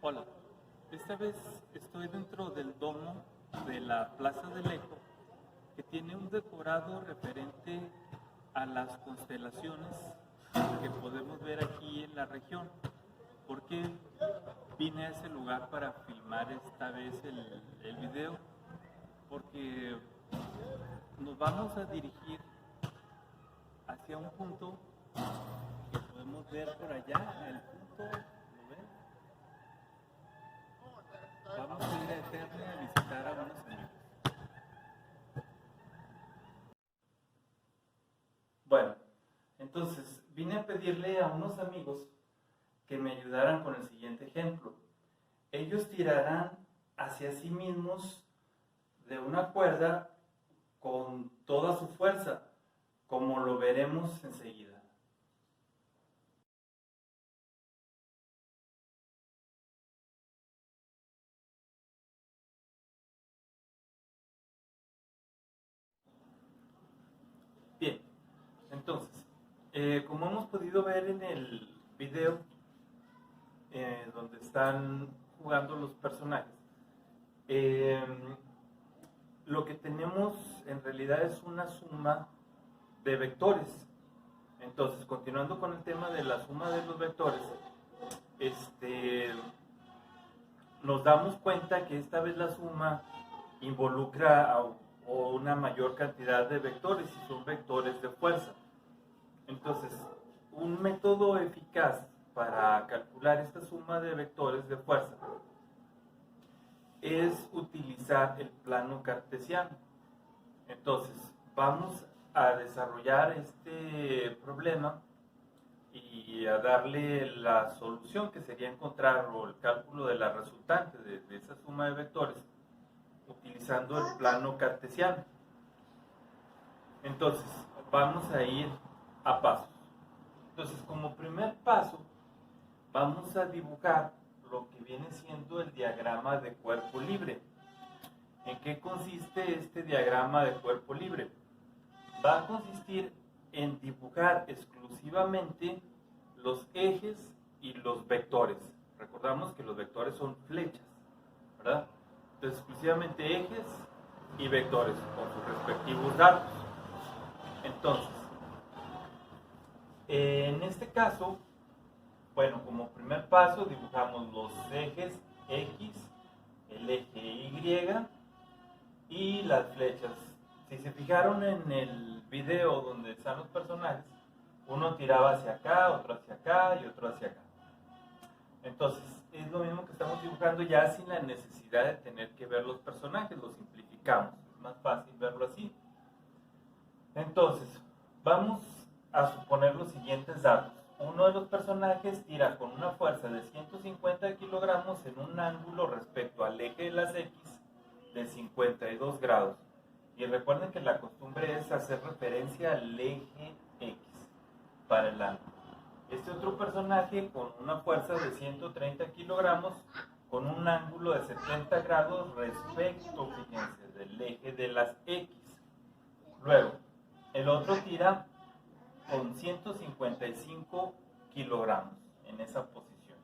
Hola, esta vez estoy dentro del domo de la Plaza del Eco, que tiene un decorado referente a las constelaciones que podemos ver aquí en la región. ¿Por qué vine a ese lugar para filmar esta vez el video? Porque nos vamos a dirigir hacia un punto que podemos ver por allá, el punto, ¿lo ven? Vamos a ir a Eternia a visitar a unos amigos. Bueno, entonces vine a pedirle a unos amigos que me ayudaran con el siguiente ejemplo. Ellos tirarán hacia sí mismos de una cuerda con toda su fuerza, como lo veremos enseguida. Bien, entonces, como hemos podido ver en el video donde están jugando los personajes, eh, lo que tenemos en realidad es una suma de vectores. Entonces, continuando con el tema de la suma de los vectores, nos damos cuenta que esta vez la suma involucra a una mayor cantidad de vectores y son vectores de fuerza. Entonces, un método eficaz para calcular esta suma de vectores de fuerza es utilizar el plano cartesiano. Entonces, vamos a desarrollar este problema y a darle la solución, que sería encontrar o el cálculo de la resultante de esa suma de vectores utilizando el plano cartesiano. Entonces, vamos a ir a pasos. Entonces, como primer paso, vamos a dibujar lo que viene siendo el diagrama de cuerpo libre. ¿En qué consiste este diagrama de cuerpo libre? Va a consistir en dibujar exclusivamente los ejes y los vectores. Recordamos que los vectores son flechas, ¿verdad? Entonces, exclusivamente ejes y vectores con sus respectivos datos. Entonces, en este caso, bueno, como primer paso dibujamos los ejes X, el eje Y y las flechas. Si se fijaron en el video donde están los personajes, uno tiraba hacia acá, otro hacia acá y otro hacia acá. Entonces, es lo mismo que estamos dibujando ya sin la necesidad de tener que ver los personajes, lo simplificamos. Es más fácil verlo así. Entonces, vamos a suponer los siguientes datos. Uno de los personajes tira con una fuerza de 150 kilogramos en un ángulo respecto al eje de las X de 52 grados. Y recuerden que la costumbre es hacer referencia al eje X para el ángulo. Este otro personaje con una fuerza de 130 kilogramos con un ángulo de 70 grados respecto, fíjense, del eje de las X. Luego, el otro tira con 155 kilogramos en esa posición.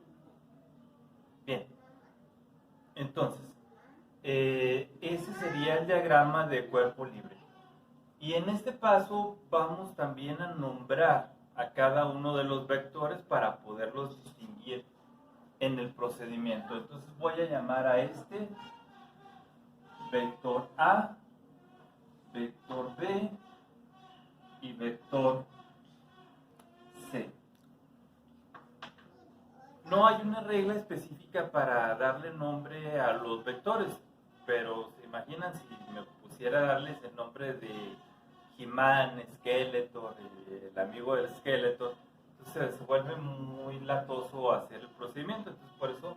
Bien, entonces, ese sería el diagrama de cuerpo libre. Y en este paso vamos también a nombrar a cada uno de los vectores para poderlos distinguir en el procedimiento. Entonces voy a llamar a este vector A, vector B y vector C. No hay una regla específica para darle nombre a los vectores, pero se imaginan si me pusiera a darles el nombre de He-Man, Skeletor, el amigo del Skeletor, entonces se vuelve muy latoso hacer el procedimiento. Entonces por eso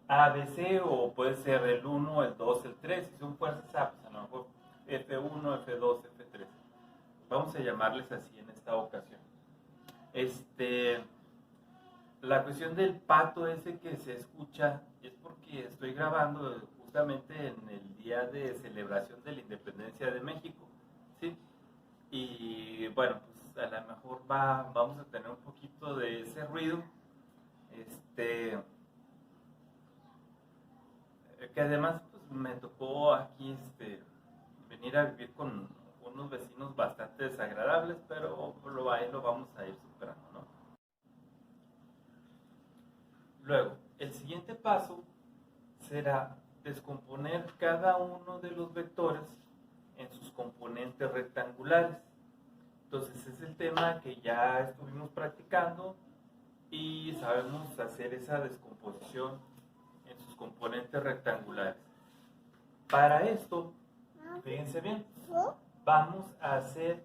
ABC, o puede ser el 1, el 2, el 3, si son fuerzas A, pues a lo mejor F1, F2, F3. Vamos a llamarles así en esta ocasión. La cuestión del pato ese que se escucha es porque estoy grabando justamente en el día de celebración de la independencia de México, ¿sí? Y bueno, pues a lo mejor vamos a tener un poquito de ese ruido. que además pues, me tocó aquí venir a vivir con unos vecinos bastante desagradables, pero ahí lo vamos a ir superando, ¿no? Luego, el siguiente paso será descomponer cada uno de los vectores en sus componentes rectangulares. Entonces es el tema que ya estuvimos practicando y sabemos hacer esa descomposición en sus componentes rectangulares. Para esto, fíjense bien, vamos a hacer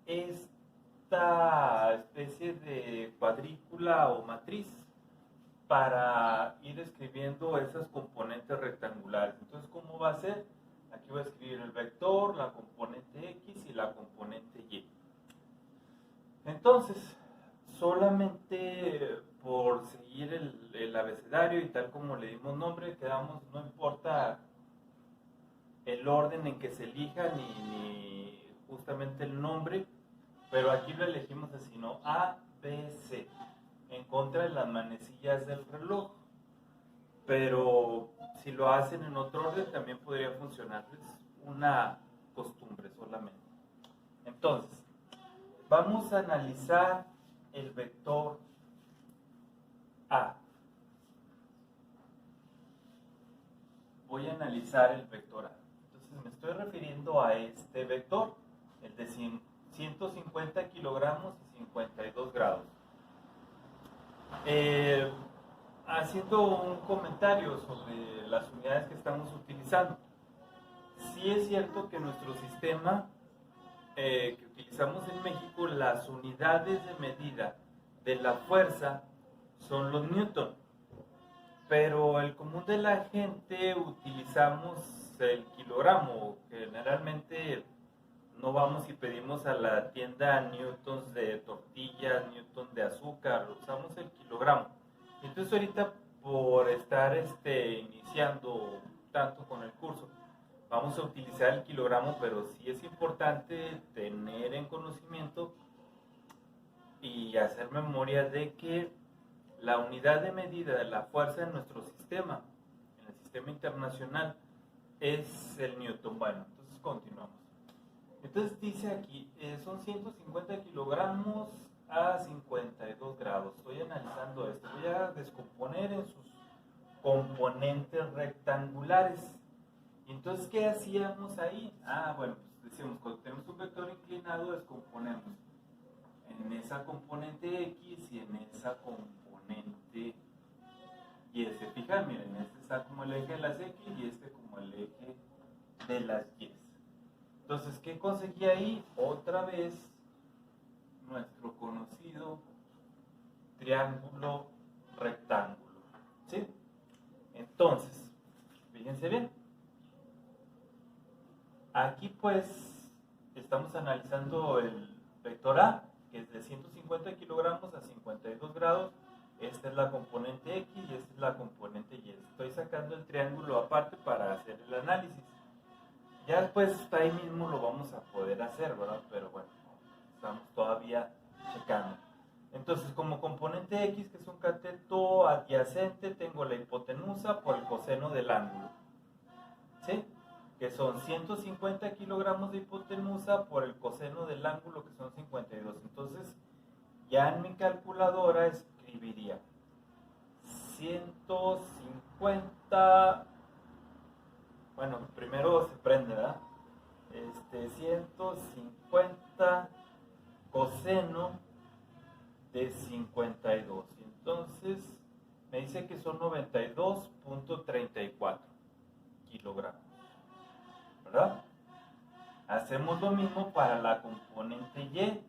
esta especie de cuadrícula o matriz para ir escribiendo esas componentes rectangulares. Entonces, ¿cómo va a ser? Aquí voy a escribir el vector, la componente X y la componente Y. Entonces, solamente por seguir el abecedario y tal como le dimos nombre, quedamos, no importa el orden en que se elija ni justamente el nombre, pero aquí lo elegimos así, ¿no? A, B, C, en contra de las manecillas del reloj. Pero si lo hacen en otro orden también podría funcionar, es una costumbre solamente. Entonces, vamos a analizar el vector A. Voy a analizar el vector A. Entonces me estoy refiriendo a este vector, el de 150 kilogramos y 52 grados. Haciendo un comentario sobre las unidades que estamos utilizando. Sí es cierto que nuestro sistema que utilizamos en México, las unidades de medida de la fuerza son los newton, pero el común de la gente utilizamos el kilogramo. Generalmente no vamos y pedimos a la tienda newtons de tortillas, newtons de azúcar, usamos el kilogramo. Entonces ahorita por estar iniciando tanto con el curso, vamos a utilizar el kilogramo, pero sí es importante tener en conocimiento y hacer memoria de que la unidad de medida de la fuerza en nuestro sistema, en el sistema internacional, es el newton. Bueno, entonces continuamos. Entonces dice aquí, son 150 kilogramos a 52 grados. Estoy analizando esto. Voy a descomponer en sus componentes rectangulares. Y entonces, ¿qué hacíamos ahí? Bueno, pues decíamos, cuando tenemos un vector inclinado, descomponemos en esa componente X y en esa componente Y. Se fijan, miren, este está como el eje de las X y este como el eje de las Y. Entonces, ¿qué conseguí ahí? Otra vez nuestro conocido triángulo rectángulo. ¿Sí? Entonces, fíjense bien. Aquí pues estamos analizando el vector A, que es de 150 kilogramos a 52 grados. Esta es la componente X y esta es la componente Y. Estoy sacando el triángulo aparte para hacer el análisis. Ya después ahí mismo lo vamos a poder hacer, ¿verdad? Pero bueno, estamos todavía checando. Entonces, como componente X, que es un cateto adyacente, tengo la hipotenusa por el coseno del ángulo. ¿Sí? Que son 150 kilogramos de hipotenusa por el coseno del ángulo, que son 52. Entonces, ya en mi calculadora escribiría 150, bueno, primero se prende, ¿verdad? 150 coseno de 52. Entonces, me dice que son 92.34 kilogramos. ¿Verdad? Hacemos lo mismo para la componente Y.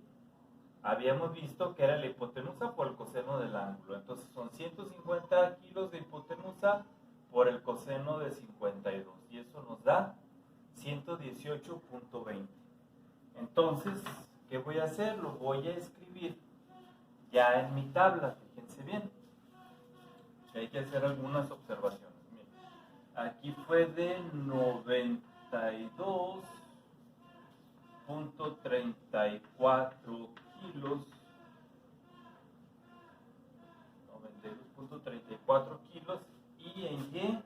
Habíamos visto que era la hipotenusa por el coseno del ángulo. Entonces son 150 kilos de hipotenusa por el coseno de 52. Y eso nos da 118.20. Entonces, ¿qué voy a hacer? Lo voy a escribir ya en mi tabla. Fíjense bien. Hay que hacer algunas observaciones. Miren, aquí fue de 92.34 kilos, 92.34 kilos, y en Y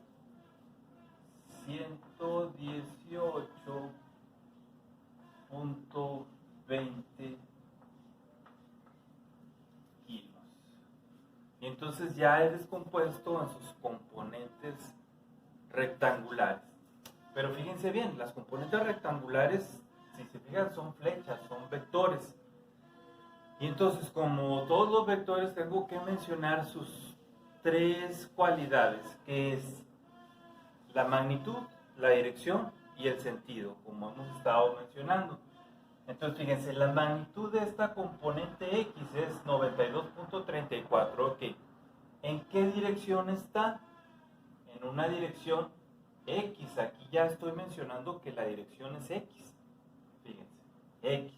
Y entonces ya he descompuesto en sus componentes rectangulares. Pero fíjense bien, las componentes rectangulares, si se fijan, son flechas, son vectores. Y entonces, como todos los vectores, tengo que mencionar sus tres cualidades, que es la magnitud, la dirección y el sentido, como hemos estado mencionando. Entonces, fíjense, la magnitud de esta componente X es 92.34, ok. ¿En qué dirección está? En una dirección X. Aquí ya estoy mencionando que la dirección es X. Fíjense, X,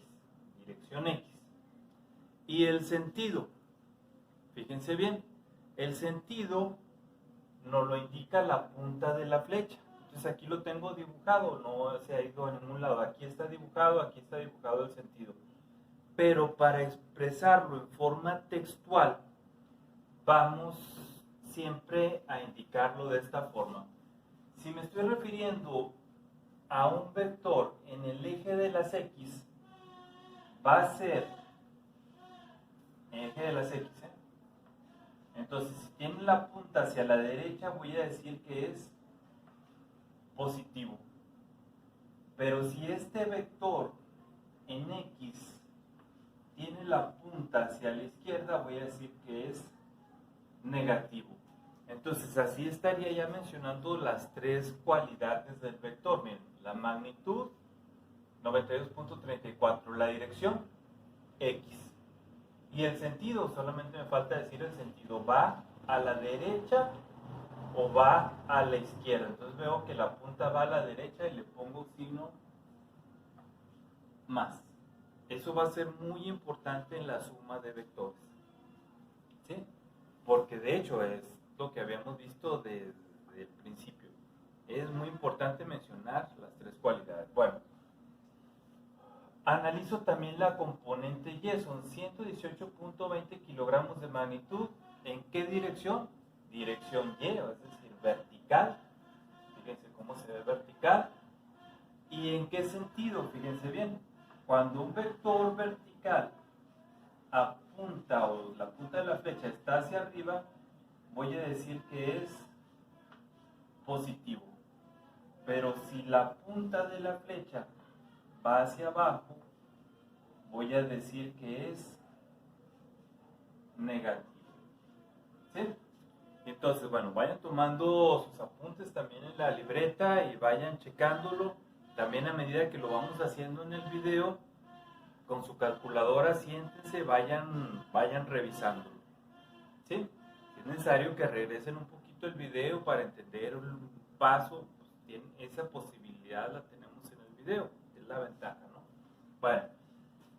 dirección X. Y el sentido, fíjense bien, el sentido nos lo indica la punta de la flecha. Entonces aquí lo tengo dibujado, no se ha ido a ningún lado. Aquí está dibujado el sentido. Pero para expresarlo en forma textual, vamos siempre a indicarlo de esta forma. Si me estoy refiriendo a un vector en el eje de las X, va a ser eje de las X. Entonces, si tiene la punta hacia la derecha, voy a decir que es positivo. Pero si este vector en X tiene la punta hacia la izquierda, voy a decir que es negativo. Entonces, así estaría ya mencionando las tres cualidades del vector. Miren, la magnitud, 92.34, la dirección, X. Y el sentido, solamente me falta decir el sentido, ¿va a la derecha o va a la izquierda? Entonces veo que la punta va a la derecha y le pongo signo más. Eso va a ser muy importante en la suma de vectores, ¿sí? Porque de hecho es lo que habíamos visto desde el principio. Es muy importante mencionar las tres cualidades. Bueno, analizo también la componente Y, son 118.20 kilogramos de magnitud. ¿En qué dirección? Dirección Y, es decir, vertical. Fíjense cómo se ve vertical. ¿Y en qué sentido? Fíjense bien. Cuando un vector vertical apunta o la punta de la flecha está hacia arriba, voy a decir que es positivo. Pero si la punta de la flecha va hacia abajo, voy a decir que es negativo. ¿Sí? Entonces, bueno, vayan tomando sus apuntes también en la libreta y vayan checándolo. También a medida que lo vamos haciendo en el video, con su calculadora, siéntense, vayan revisándolo. ¿Sí? Si es necesario que regresen un poquito el video para entender un paso, pues esa posibilidad la tenemos en el video, es la ventaja, ¿no? Bueno,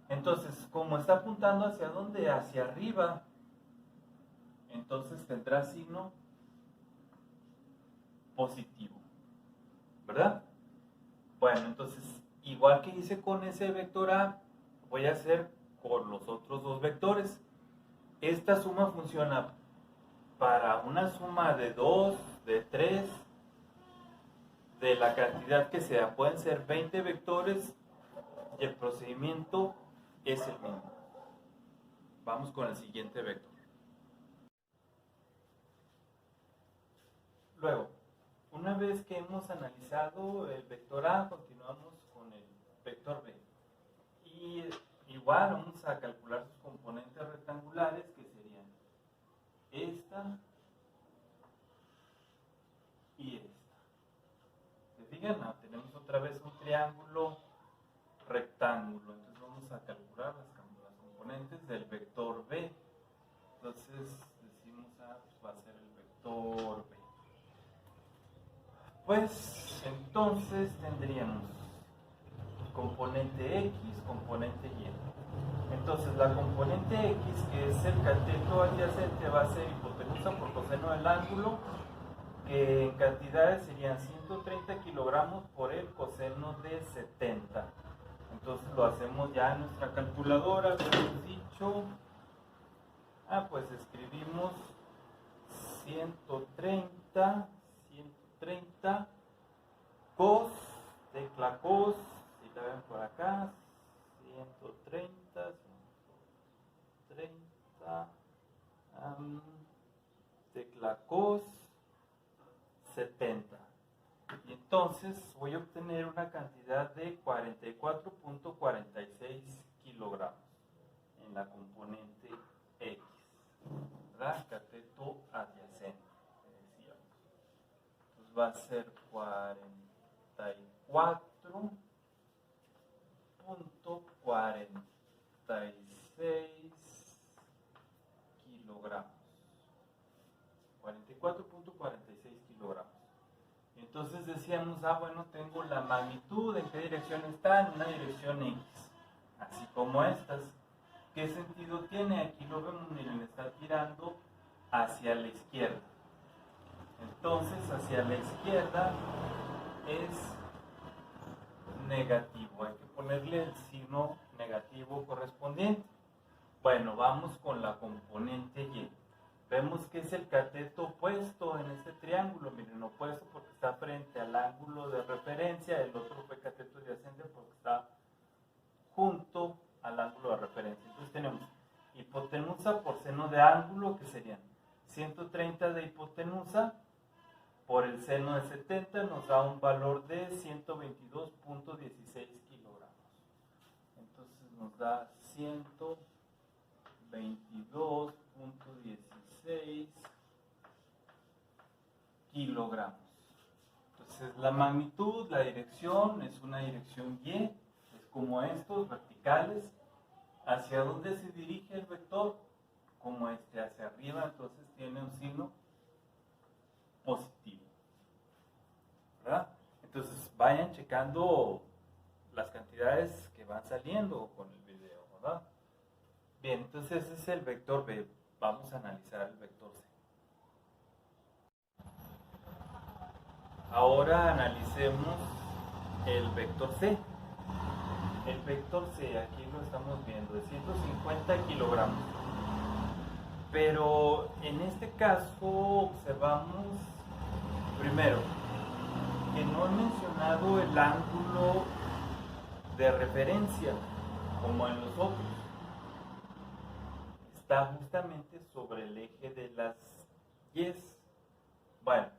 entonces, como está apuntando hacia dónde, hacia arriba, entonces tendrá signo positivo, ¿verdad? Bueno, entonces, igual que hice con ese vector A, voy a hacer con los otros dos vectores. Esta suma funciona para una suma de 2, de 3, de la cantidad que sea. Pueden ser 20 vectores y el procedimiento es el mismo. Vamos con el siguiente vector. Luego, una vez que hemos analizado el vector A, continuamos con el vector B. Y igual vamos a calcular sus componentes rectangulares, que serían esta y esta. ¿Se fijan? Tenemos otra vez un triángulo rectángulo. Entonces vamos a calcular las componentes del vector B. Entonces decimos A, pues va a ser el vector B. Pues entonces tendríamos componente X, componente Y. Entonces la componente X, que es el cateto adyacente, va a ser hipotenusa por coseno del ángulo, que en cantidades serían 130 kilogramos por el coseno de 70. Entonces lo hacemos ya en nuestra calculadora, lo hemos dicho. Pues escribimos 130 cos, tecla cos, si la ven por acá, 130, la cos 70. Y entonces voy a obtener una cantidad de 44.46 kilogramos en la componente X, ¿verdad? Cateto adyacente, decíamos. Entonces va a ser 44.46 kilogramos. 44.46 kilogramos. Entonces decíamos, bueno, tengo la magnitud, ¿en qué dirección está? En una dirección X, así como estas. ¿Qué sentido tiene? Aquí lo vemos, miren, está tirando hacia la izquierda. Entonces, hacia la izquierda es negativo. Hay que ponerle el signo negativo correspondiente. Bueno, vamos con la componente Y. Vemos que es el cateto opuesto en este triángulo. Miren, opuesto porque está frente al ángulo de referencia. El otro fue cateto adyacente porque está junto al ángulo de referencia. Entonces tenemos hipotenusa por seno de ángulo, que serían 130 de hipotenusa por el seno de 70, nos da un valor de 122.16 kilogramos. Entonces nos da 122.16 kilogramos. Entonces la magnitud, la dirección es una dirección Y, es como estos verticales. ¿Hacia dónde se dirige el vector? Como hacia arriba, entonces tiene un signo positivo, ¿verdad? Entonces vayan checando las cantidades que van saliendo con el video, ¿verdad? Bien, entonces ese es el vector B. Vamos a analizar el vector C. Ahora analicemos el vector C. El vector C, aquí lo estamos viendo, de 150 kilogramos. Pero en este caso observamos, primero, que no he mencionado el ángulo de referencia, como en los otros. Está justamente sobre el eje de las Y's. Bueno,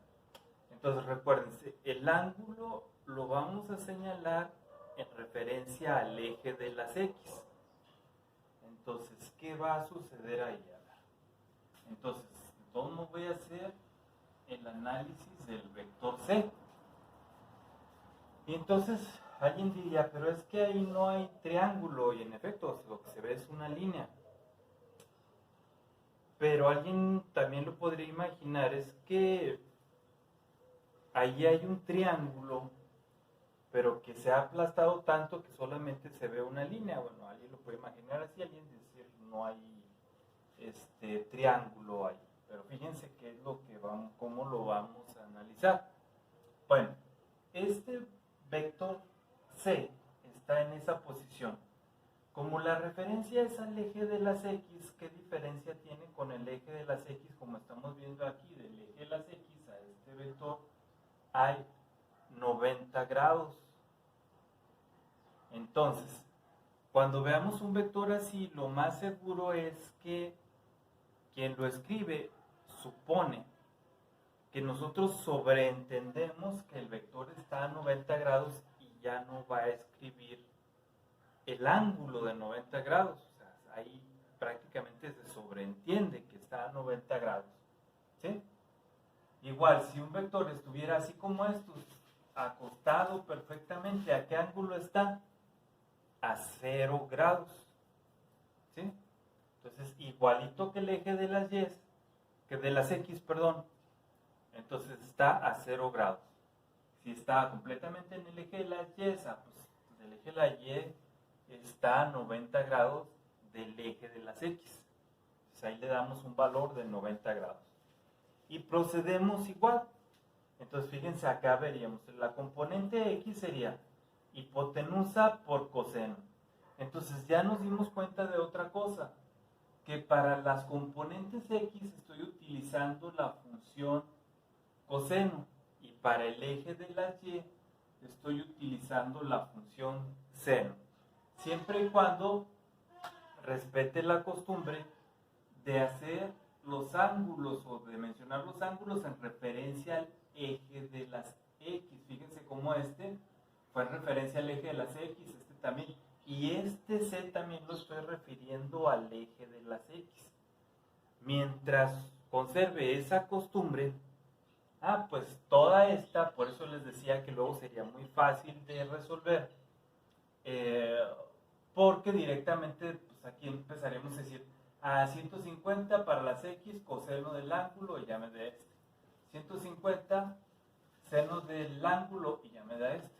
entonces recuérdense, el ángulo lo vamos a señalar en referencia al eje de las X. Entonces, ¿qué va a suceder ahí? Entonces, ¿cómo voy a hacer el análisis del vector C? Y entonces, alguien diría, pero es que ahí no hay triángulo, y en efecto, lo que se ve es una línea. Pero alguien también lo podría imaginar, es que ahí hay un triángulo, pero que se ha aplastado tanto que solamente se ve una línea. Bueno, alguien lo puede imaginar así, alguien decir, no hay triángulo ahí. Pero fíjense qué es lo que vamos, cómo lo vamos a analizar. Bueno, este vector C está en esa posición. Como la referencia es al eje de las X, ¿qué diferencia tiene con el eje de las X? Como estamos viendo aquí, del eje de las X a este vector hay 90 grados. Entonces, cuando veamos un vector así, lo más seguro es que quien lo escribe supone que nosotros sobreentendemos que el vector está a 90 grados y ya no va a escribir el ángulo de 90 grados. O sea, ahí prácticamente se sobreentiende que está a 90 grados. ¿Sí? Igual, si un vector estuviera así como estos, acostado perfectamente, ¿a qué ángulo está? A 0 grados. ¿Sí? Entonces, igualito que el eje de las Y, que de las X, perdón, entonces está a 0 grados. Si está completamente en el eje de las Y, pues el eje de la Y está a 90 grados del eje de las X. Entonces ahí le damos un valor de 90 grados. Y procedemos igual. Entonces fíjense, acá veríamos, la componente X sería hipotenusa por coseno. Entonces ya nos dimos cuenta de otra cosa, que para las componentes X estoy utilizando la función coseno y para el eje de las Y estoy utilizando la función seno, siempre y cuando respete la costumbre de hacer los ángulos o de mencionar los ángulos en referencia al eje de las X. Fíjense cómo este fue en referencia al eje de las X, este también. Y este C también lo estoy refiriendo al eje de las X. Mientras conserve esa costumbre, pues toda esta, por eso les decía que luego sería muy fácil de resolver, porque directamente pues aquí empezaremos a decir, a 150 para las X, coseno del ángulo, y ya me da este. 150, seno del ángulo, y ya me da este.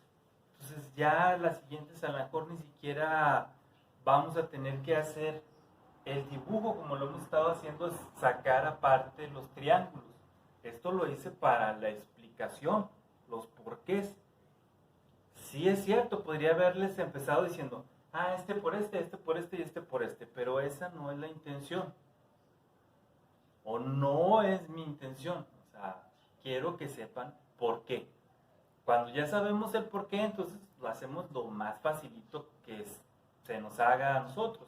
Entonces ya las siguientes a lo mejor ni siquiera vamos a tener que hacer el dibujo como lo hemos estado haciendo, es sacar aparte los triángulos. Esto lo hice para la explicación, los porqués. Sí es cierto, podría haberles empezado diciendo, este por este y este por este, pero esa no es la intención. O no es mi intención. O sea, quiero que sepan por qué. Cuando ya sabemos el por qué, entonces lo hacemos lo más facilito que se nos haga a nosotros.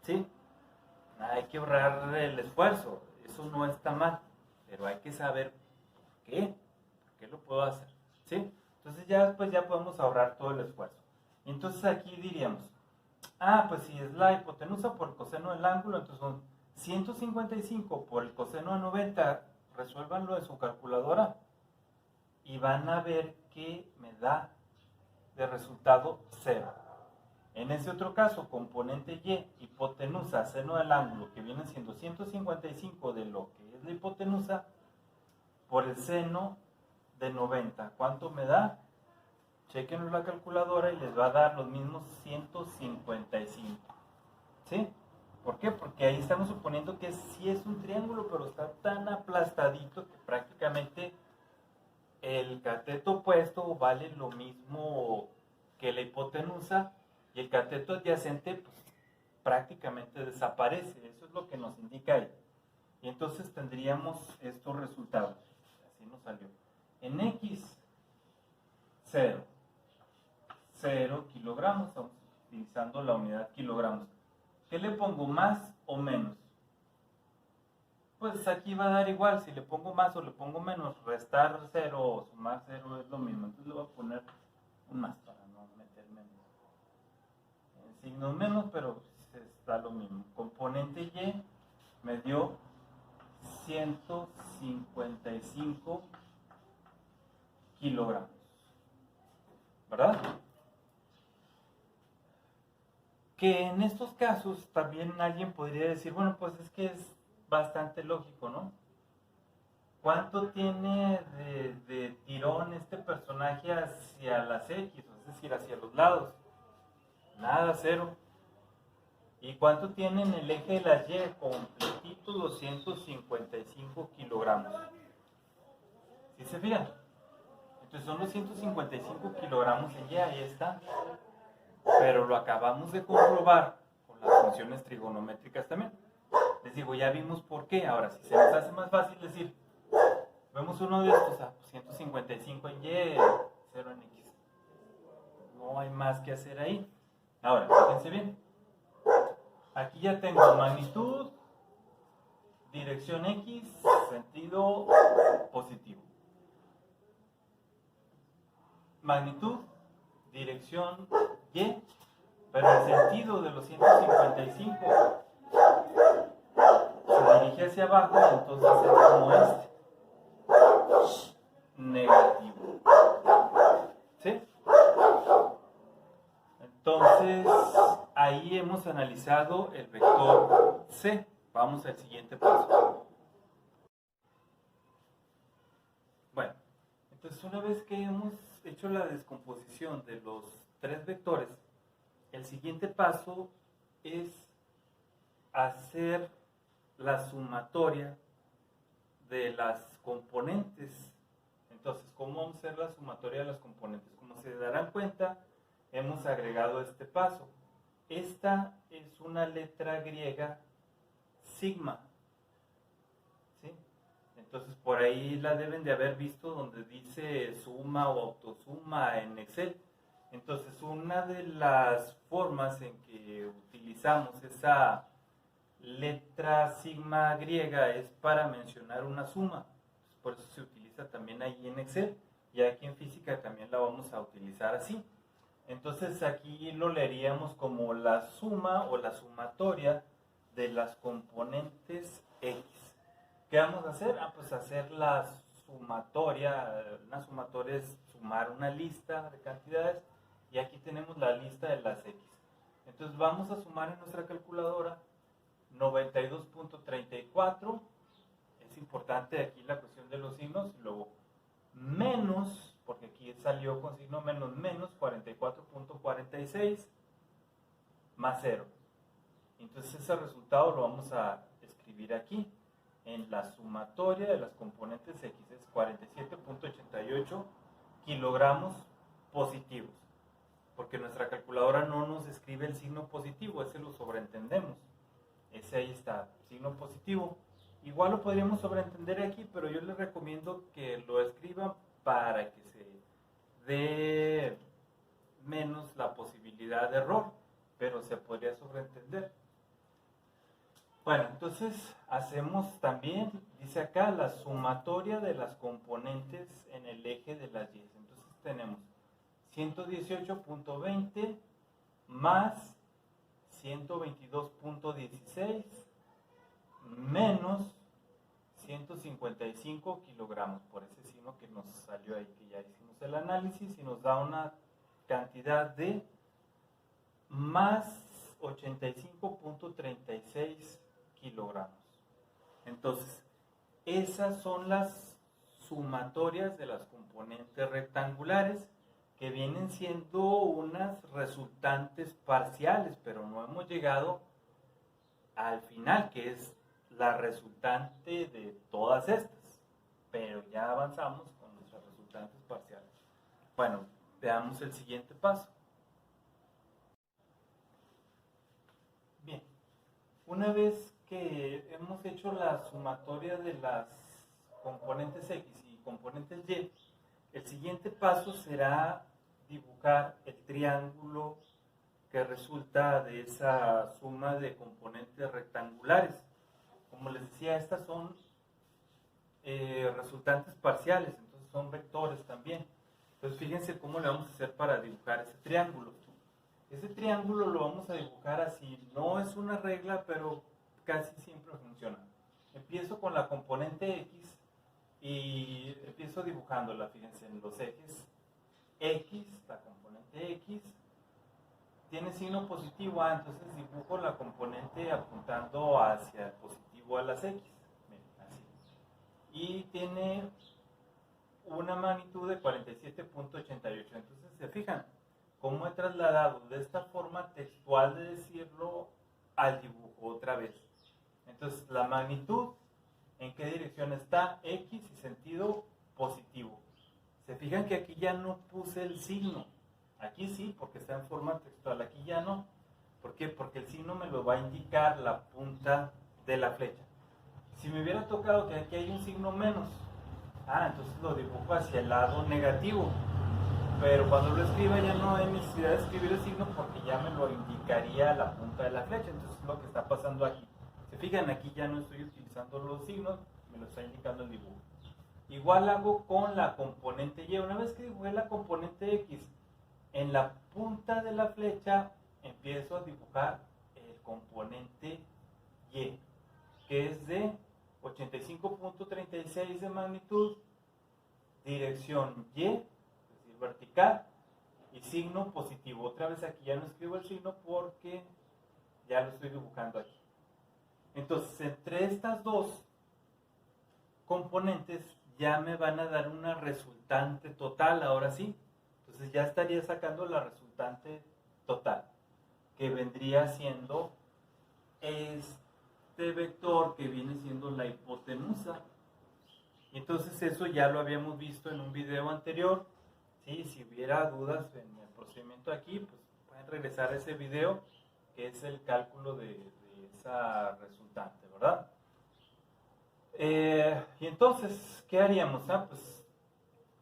¿Sí? Hay que ahorrar el esfuerzo, eso no está mal, pero hay que saber por qué lo puedo hacer, ¿sí? Entonces ya después ya podemos ahorrar todo el esfuerzo. Entonces aquí diríamos, pues si es la hipotenusa por el coseno del ángulo, entonces son 155 por el coseno de 90, resuélvanlo en su calculadora y van a ver que me da de resultado 0. En ese otro caso, componente Y, hipotenusa, seno del ángulo, que viene siendo 155 de lo que es la hipotenusa, por el seno de 90. ¿Cuánto me da? Chequenlo en la calculadora y les va a dar los mismos 155. ¿Sí? ¿Por qué? Porque ahí estamos suponiendo que sí es un triángulo, pero está tan aplastadito que prácticamente el cateto opuesto vale lo mismo que la hipotenusa, y el cateto adyacente pues, prácticamente desaparece. Eso es lo que nos indica ahí. Y entonces tendríamos estos resultados. Así nos salió. En X, 0. 0 kilogramos. Estamos utilizando la unidad kilogramos. ¿Qué le pongo, más o menos? Pues aquí va a dar igual. Si le pongo más o le pongo menos, restar 0 o sumar 0 es lo mismo. Entonces le voy a poner un más para no meter menos. Signos menos, pero está lo mismo. Componente Y me dio 155 kilogramos. ¿Verdad? Que en estos casos también alguien podría decir, bueno, pues es que es bastante lógico, ¿no? ¿Cuánto tiene de tirón este personaje hacia las X, es decir, hacia los lados? Nada, 0. ¿Y cuánto tiene en el eje de las Y? Completito, 255 kilogramos. ¿Sí se fijan? Entonces son los 155 kilogramos en Y, ahí está. Pero lo acabamos de comprobar con las funciones trigonométricas también. Les digo, ya vimos por qué. Ahora, si se les hace más fácil decir, vemos uno de estos, 155 en Y, 0 en X. No hay más que hacer ahí. Ahora, fíjense bien. Aquí ya tengo magnitud, dirección X, sentido positivo. Magnitud, dirección Y, pero el sentido de los 155 se dirige hacia abajo, entonces es como este. Negativo. ¿Sí? Entonces, ahí hemos analizado el vector C. Vamos al siguiente paso. Bueno, entonces una vez que hemos hecho la descomposición de los tres vectores, el siguiente paso es hacer la sumatoria de las componentes. Entonces, ¿cómo vamos a hacer la sumatoria de las componentes? Como se darán cuenta, hemos agregado este paso. Esta es una letra griega sigma. ¿Sí? Entonces, por ahí la deben de haber visto donde dice suma o autosuma en Excel. Entonces, una de las formas en que utilizamos esa letra sigma griega es para mencionar una suma, por eso se utiliza también ahí en Excel, y aquí en física también la vamos a utilizar así. Entonces aquí lo leeríamos como la suma o la sumatoria de las componentes X. ¿Qué vamos a hacer? Pues hacer la sumatoria. Una sumatoria es sumar una lista de cantidades, y aquí tenemos la lista de las X. Entonces vamos a sumar en nuestra calculadora 92.34, es importante aquí la cuestión de los signos, luego menos, porque aquí salió con signo menos, menos 44.46 más 0. Entonces ese resultado lo vamos a escribir aquí en la sumatoria de las componentes X, es 47.88 kilogramos positivos, porque nuestra calculadora no nos escribe el signo positivo, ese lo sobreentendemos. Ese ahí está, signo positivo. Igual lo podríamos sobreentender aquí, pero yo les recomiendo que lo escriban para que se dé menos la posibilidad de error, pero se podría sobreentender. Bueno, entonces hacemos también, dice acá, la sumatoria de las componentes en el eje de las Y. Entonces tenemos 118.20 más 122.16 menos 155 kilogramos, por ese signo que nos salió ahí, que ya hicimos el análisis, y nos da una cantidad de más 85.36 kilogramos. Entonces, esas son las sumatorias de las componentes rectangulares, que vienen siendo unas resultantes parciales, pero no hemos llegado al final, que es la resultante de todas estas, pero ya avanzamos con nuestras resultantes parciales. Bueno, veamos el siguiente paso. Bien, una vez que hemos hecho la sumatoria de las componentes X y componentes Y, el siguiente paso será dibujar el triángulo que resulta de esa suma de componentes rectangulares. Como les decía, estas son resultantes parciales, entonces son vectores también. Entonces fíjense cómo le vamos a hacer para dibujar ese triángulo. Ese triángulo lo vamos a dibujar así. No es una regla, pero casi siempre funciona. Empiezo con la componente X y empiezo dibujándola, fíjense, en los ejes X, la componente X, tiene signo positivo, entonces dibujo la componente apuntando hacia el positivo a las X, miren, así. Y tiene una magnitud de 47.88, entonces se fijan cómo he trasladado de esta forma textual de decirlo al dibujo otra vez. Entonces la magnitud, ¿en qué dirección está? X y sentido positivo. Se fijan que aquí ya no puse el signo. Aquí sí, porque está en forma textual. Aquí ya no. ¿Por qué? Porque el signo me lo va a indicar la punta de la flecha. Si me hubiera tocado que aquí hay un signo menos, entonces lo dibujo hacia el lado negativo. Pero cuando lo escriba ya no hay necesidad de escribir el signo, porque ya me lo indicaría la punta de la flecha. Entonces es lo que está pasando aquí. Se fijan, aquí ya no estoy utilizando los signos, me lo está indicando el dibujo. Igual hago con la componente Y. Una vez que dibujé la componente X, en la punta de la flecha empiezo a dibujar el componente Y, que es de 85.36 de magnitud, dirección Y, es decir, vertical, y signo positivo. Otra vez aquí ya no escribo el signo porque ya lo estoy dibujando aquí. Entonces, entre estas dos componentes ya me van a dar una resultante total, ahora sí. Entonces ya estaría sacando la resultante total, que vendría siendo este vector que viene siendo la hipotenusa. Y entonces eso ya lo habíamos visto en un video anterior. ¿Sí? Si hubiera dudas en el procedimiento aquí, pues pueden regresar a ese video, que es el cálculo de esa resultante, ¿verdad? Y entonces, ¿qué haríamos? Pues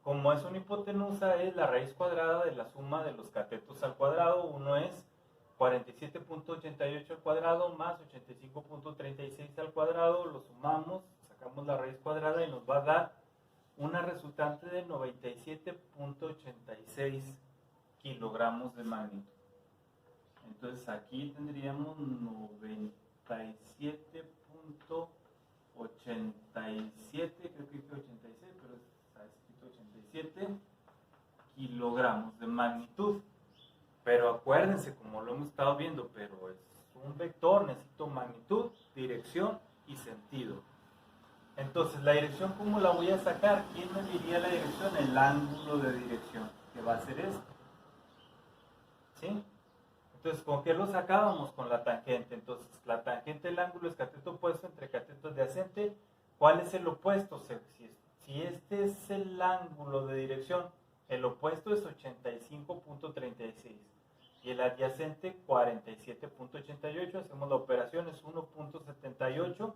como es una hipotenusa, es la raíz cuadrada de la suma de los catetos al cuadrado. Uno es 47.88 al cuadrado más 85.36 al cuadrado, lo sumamos, sacamos la raíz cuadrada y nos va a dar una resultante de 97.86 kilogramos de magnitud. Entonces aquí tendríamos 97.87, creo que dije 86, pero está escrito 87 kilogramos de magnitud. Pero acuérdense, como lo hemos estado viendo, pero es un vector, necesito magnitud, dirección y sentido. Entonces, la dirección, ¿cómo la voy a sacar? ¿Quién me diría la dirección? El ángulo de dirección, que va a ser este. ¿Sí? Entonces, ¿con qué lo sacábamos? Con la tangente. Entonces, la tangente del ángulo es cateto opuesto entre cateto adyacente. ¿Cuál es el opuesto? Si este es el ángulo de dirección, el opuesto es 85.36 y el adyacente 47.88. Hacemos la operación, es 1.78.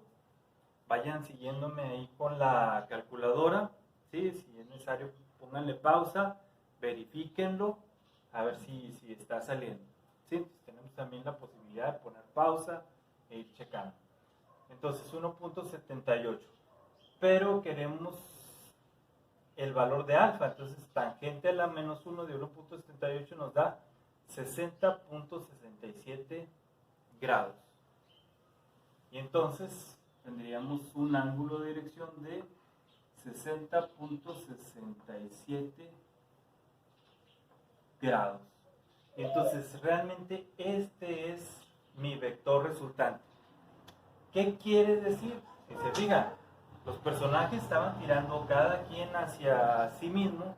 Vayan siguiéndome ahí con la calculadora, ¿sí? Si es necesario, pónganle pausa, verifíquenlo, a ver si está saliendo. ¿Sí? Entonces, tenemos también la posibilidad de poner pausa e ir checando. Entonces 1.78, pero queremos el valor de alfa, entonces tangente a la menos 1 de 1.78 nos da 60.67 grados. Y entonces tendríamos un ángulo de dirección de 60.67 grados. Entonces realmente este es mi vector resultante. ¿Qué quiere decir? Si se fijan, los personajes estaban tirando cada quien hacia sí mismo,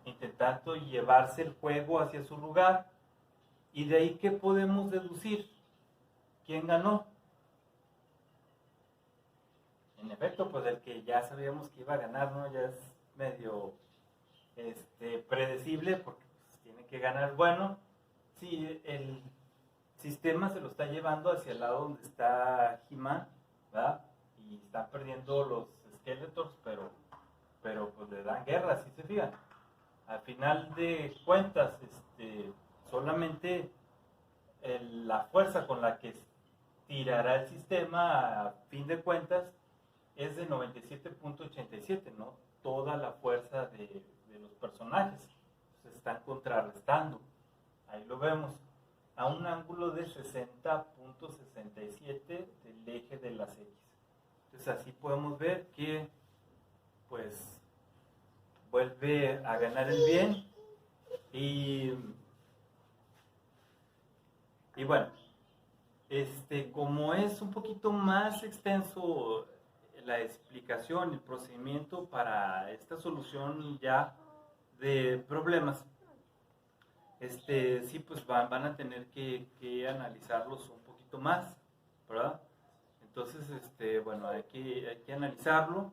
intentando llevarse el juego hacia su lugar. Y de ahí, ¿qué podemos deducir? ¿Quién ganó? En efecto, pues el que ya sabíamos que iba a ganar, ¿no? Ya es medio predecible porque pues, tiene que ganar. Bueno, sí, el sistema se lo está llevando hacia el lado donde está He-Man, ¿verdad? Y están perdiendo los Skeletors, pero pues le dan guerra, si se fijan. Al final de cuentas, solamente la fuerza con la que tirará el sistema, a fin de cuentas, es de 97.87, ¿no? Toda la fuerza de los personajes se están contrarrestando. Ahí lo vemos. A un ángulo de 60.67 del eje de las X. Entonces así podemos ver que pues vuelve a ganar el bien y bueno, como es un poquito más extenso la explicación, el procedimiento para esta solución ya de problemas, sí, pues van a tener que analizarlos un poquito más, ¿verdad? Entonces, bueno, hay que analizarlo.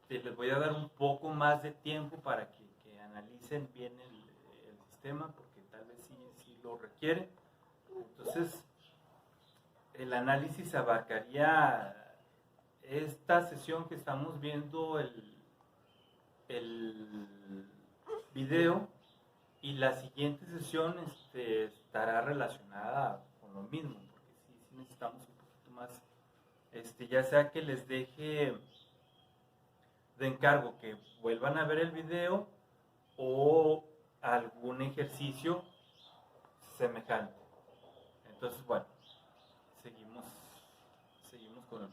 Les voy a dar un poco más de tiempo para que analicen bien el sistema, porque tal vez sí lo requiere. Entonces, el análisis abarcaría esta sesión que estamos viendo, el video, y la siguiente sesión estará relacionada con lo mismo, porque sí necesitamos un poquito más, ya sea que les deje de encargo que vuelvan a ver el video o algún ejercicio semejante. Entonces, bueno, seguimos con el